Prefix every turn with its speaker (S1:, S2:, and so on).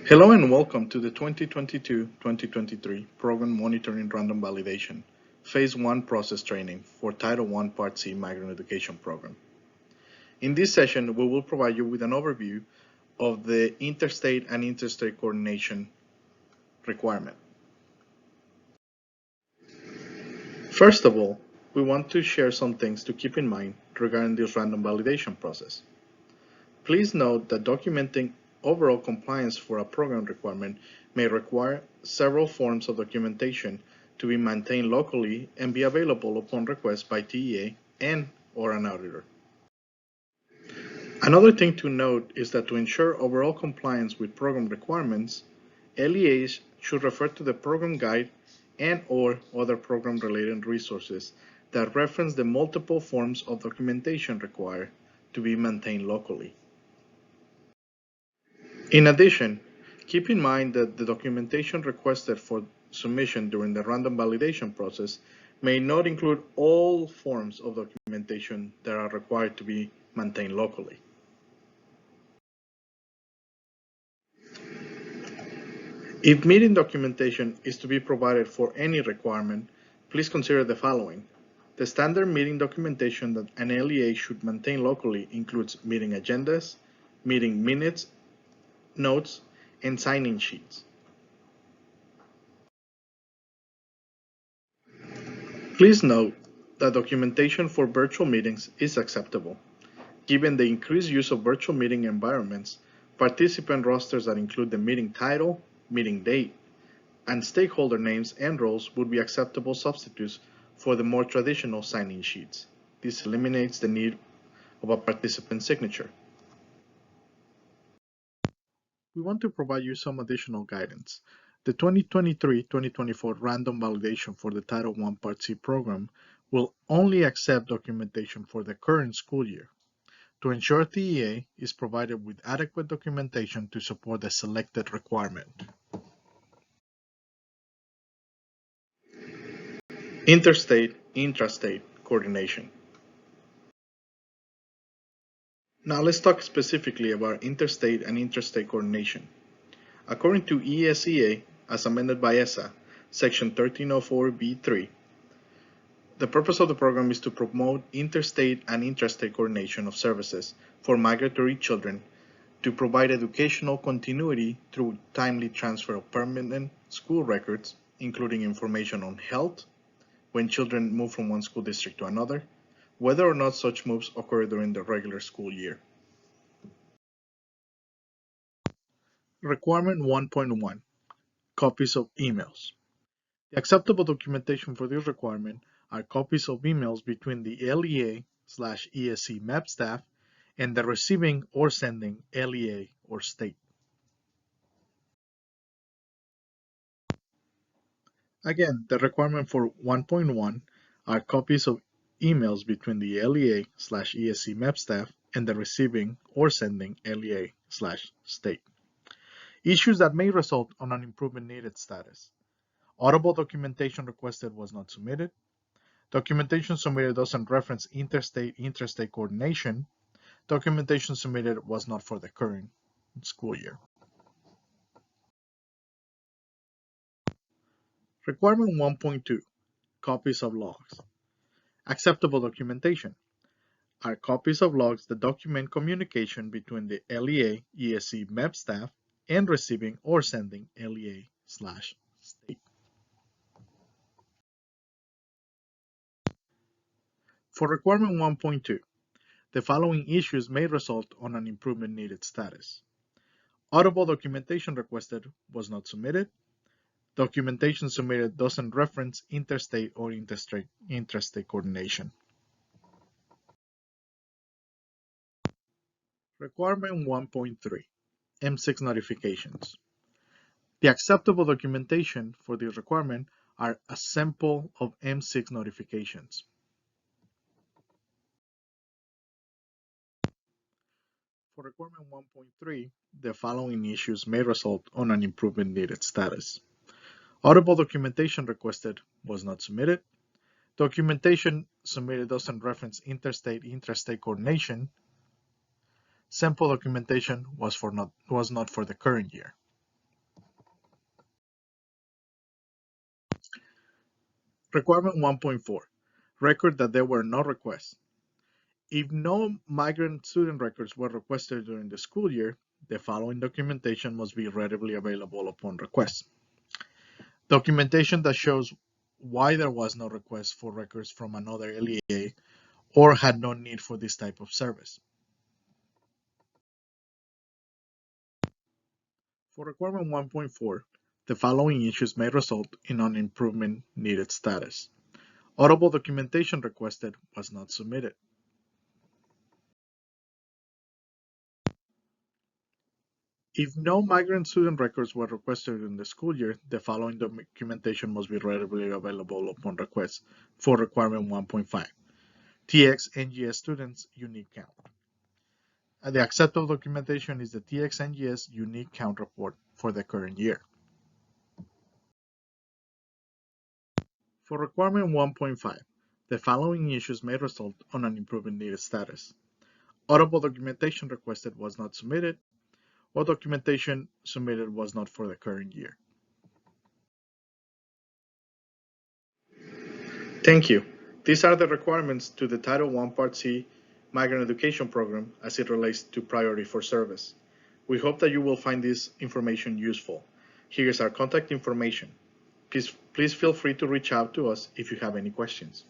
S1: Hello and welcome to the 2022-2023 Program Monitoring Random Validation Phase 1 Process Training for Title I Part C Migrant Education Program. In this session, we will provide you with an overview of the interstate and interstate coordination requirement. First of all, we want to share some things to keep in mind regarding this random validation process. Please note that documenting overall compliance for a program requirement may require several forms of documentation to be maintained locally and be available upon request by TEA and/or an auditor. Another thing to note is that to ensure overall compliance with program requirements, LEAs should refer to the program guide and/or other program-related resources that reference the multiple forms of documentation required to be maintained locally. In addition, keep in mind that the documentation requested for submission during the random validation process may not include all forms of documentation that are required to be maintained locally. If meeting documentation is to be provided for any requirement, please consider the following. The standard meeting documentation that an LEA should maintain locally includes meeting agendas, meeting minutes, notes, and sign-in sheets. Please note that documentation for virtual meetings is acceptable. Given the increased use of virtual meeting environments, participant rosters that include the meeting title, meeting date, and stakeholder names and roles would be acceptable substitutes for the more traditional sign-in sheets. This eliminates the need of a participant signature. We want to provide you some additional guidance. The 2023-2024 random validation for the Title I Part C program will only accept documentation for the current school year. To ensure TEA is provided with adequate documentation to support the selected requirement. Intrastate coordination. Now let's talk specifically about interstate and intrastate coordination. According to ESEA, as amended by ESA, Section 1304B3, the purpose of the program is to promote interstate and intrastate coordination of services for migratory children to provide educational continuity through timely transfer of permanent school records, including information on health, when children move from one school district to another, whether or not such moves occur during the regular school year. Requirement 1.1, copies of emails. The acceptable documentation for this requirement are copies of emails between the LEA/ESC MEP staff and the receiving or sending LEA or state. Again, the requirement for 1.1 are copies of emails between the LEA/ESC MEP staff and the receiving or sending LEA/state. Issues that may result on an improvement needed status. Audible documentation requested was not submitted. Documentation submitted doesn't reference interstate coordination. Documentation submitted was not for the current school year. Requirement 1.2, copies of logs. Acceptable documentation are copies of logs that document communication between the LEA/ESC MEP staff and receiving or sending LEA/state. For requirement 1.2, the following issues may result on an improvement needed status. Audible documentation requested was not submitted. Documentation submitted doesn't reference interstate or intrastate coordination. Requirement 1.3, M6 notifications. The acceptable documentation for this requirement are a sample of M6 notifications. For requirement 1.3, the following issues may result on an improvement needed status. Audible documentation requested was not submitted. Documentation submitted doesn't reference intrastate coordination. Sample documentation was not for the current year. Requirement 1.4. Record that there were no requests. If no migrant student records were requested during the school year, the following documentation must be readily available upon request. Documentation that shows why there was no request for records from another LEA or had no need for this type of service. For requirement 1.4, the following issues may result in an improvement needed status. Audible documentation requested was not submitted. If no migrant student records were requested in the school year, the following documentation must be readily available upon request for requirement 1.5. TX NGS students unique count. The acceptable documentation is the TX NGS unique count report for the current year. For requirement 1.5, the following issues may result on an improvement needed status. Audible documentation requested was not submitted, or documentation submitted was not for the current year. Thank you. These are the requirements to the Title I Part C Migrant Education Program as it relates to priority for service. We hope that you will find this information useful. Here is our contact information. Please feel free to reach out to us if you have any questions.